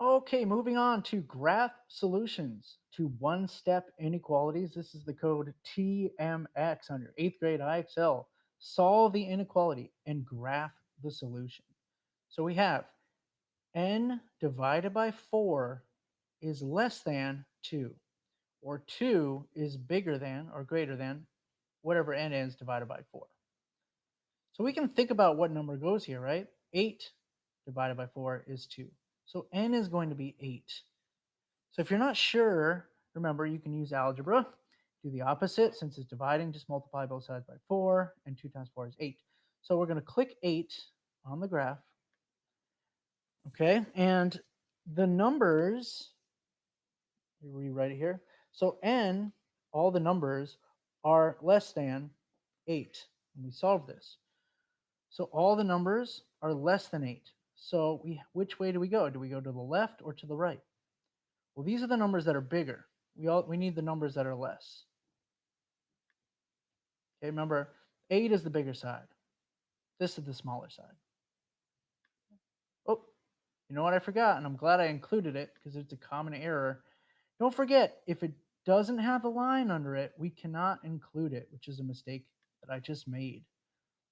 Okay, moving on to graph solutions to one-step inequalities. This is the code TMX on your 8th grade IXL. Solve the inequality and graph the solution. So we have n divided by 4 is less than 2, or 2 is bigger than or greater than whatever n is divided by 4. So we can think about what number goes here, right? 8 divided by 4 is 2. So n is going to be 8. So if you're not sure, remember you can use algebra. Do the opposite. Since it's dividing, just multiply both sides by 4, and 2 times 4 is 8. So we're going to click 8 on the graph. Okay, and the numbers, you rewrite it here. So n, all the numbers are less than 8. And we solve this. So all the numbers are less than 8. So which way do we go? Do we go to the left or to the right? Well, these are the numbers that are bigger. We need the numbers that are less. Okay, remember, 8 is the bigger side. This is the smaller side. Oh, you know what I forgot, and I'm glad I included it because it's a common error. Don't forget, if it doesn't have a line under it, we cannot include it, which is a mistake that I just made.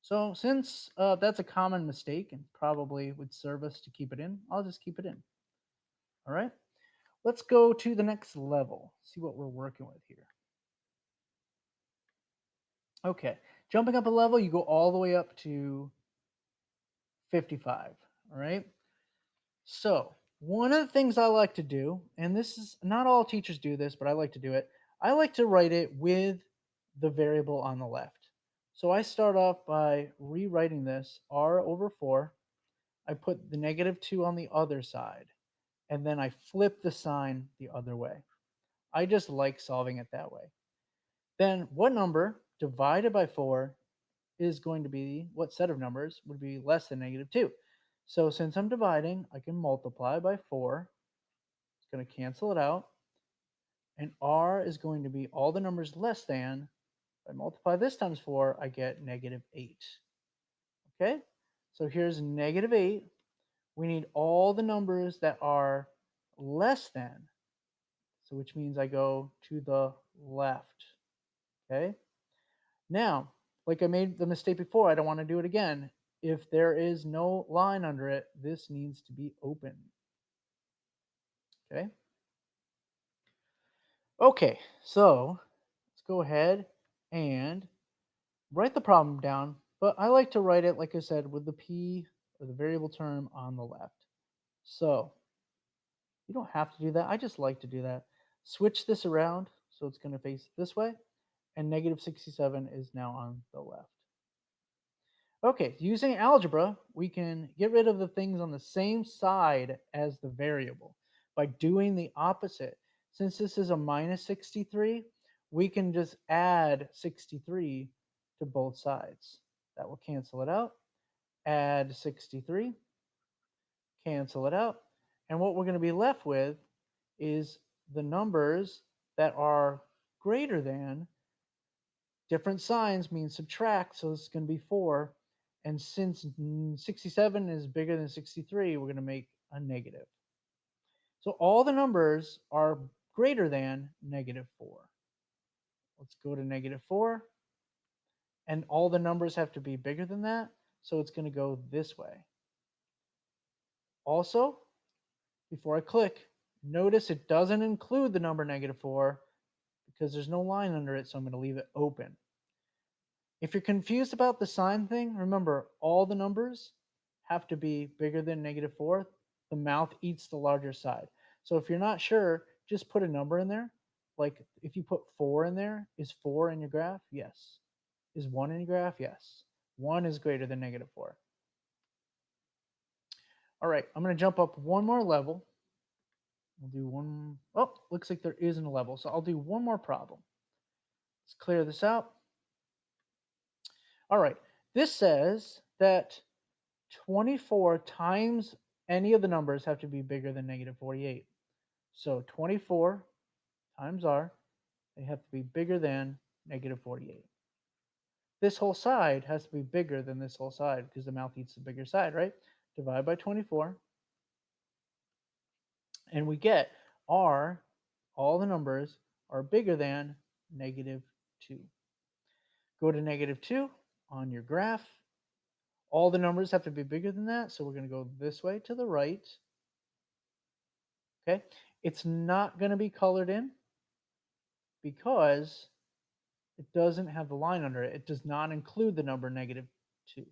So since that's a common mistake and probably would serve us to keep it in, I'll just keep it in. All right, let's go to the next level, see what we're working with here. Okay, jumping up a level, you go all the way up to 55. All right. So, one of the things I like to do, and this is not all teachers do this, but I like to do it, I like to write it with the variable on the left. So, I start off by rewriting this r over 4. I put the negative 2 on the other side, and then I flip the sign the other way. I just like solving it that way. Then, what number divided by 4 is going to be, what set of numbers would be less than negative 2? So since I'm dividing, I can multiply by 4. It's going to cancel it out. And r is going to be all the numbers less than. If I multiply this times 4, I get negative 8. Okay? So here's negative 8. We need all the numbers that are less than. So which means I go to the left. Okay? Now, like I made the mistake before, I don't want to do it again. If there is no line under it, this needs to be open. Okay? Okay, so let's go ahead and write the problem down, but I like to write it, like I said, with the p or the variable term on the left. So you don't have to do that. I just like to do that. Switch this around so it's going to face this way, and negative 67 is now on the left. Okay, using algebra, we can get rid of the things on the same side as the variable by doing the opposite. Since this is a minus 63, we can just add 63 to both sides. That will cancel it out. Add 63, cancel it out. And what we're going to be left with is the numbers that are greater than. Different signs mean subtract, so it's going to be 4. And since 67 is bigger than 63, we're going to make a negative. So all the numbers are greater than negative 4. Let's go to negative 4. And all the numbers have to be bigger than that, so it's going to go this way. Also, before I click, notice it doesn't include the number negative 4 because there's no line under it, so I'm going to leave it open. If you're confused about the sign thing, remember all the numbers have to be bigger than negative 4. The mouth eats the larger side. So if you're not sure, just put a number in there. Like if you put 4 in there, is 4 in your graph? Yes. Is 1 in your graph? Yes. 1 is greater than negative 4. All right, I'm going to jump up one more level. We'll do one. Oh, looks like there isn't a level. So I'll do one more problem. Let's clear this out. All right, this says that 24 times any of the numbers have to be bigger than negative 48. So 24 times r, they have to be bigger than negative 48. This whole side has to be bigger than this whole side because the mouth eats the bigger side, right? Divide by 24. And we get r, all the numbers are bigger than negative 2. Go to negative 2 on your graph. All the numbers have to be bigger than that, so we're going to go this way to the right. Okay, it's not going to be colored in because it doesn't have the line under it. It does not include the number negative 2.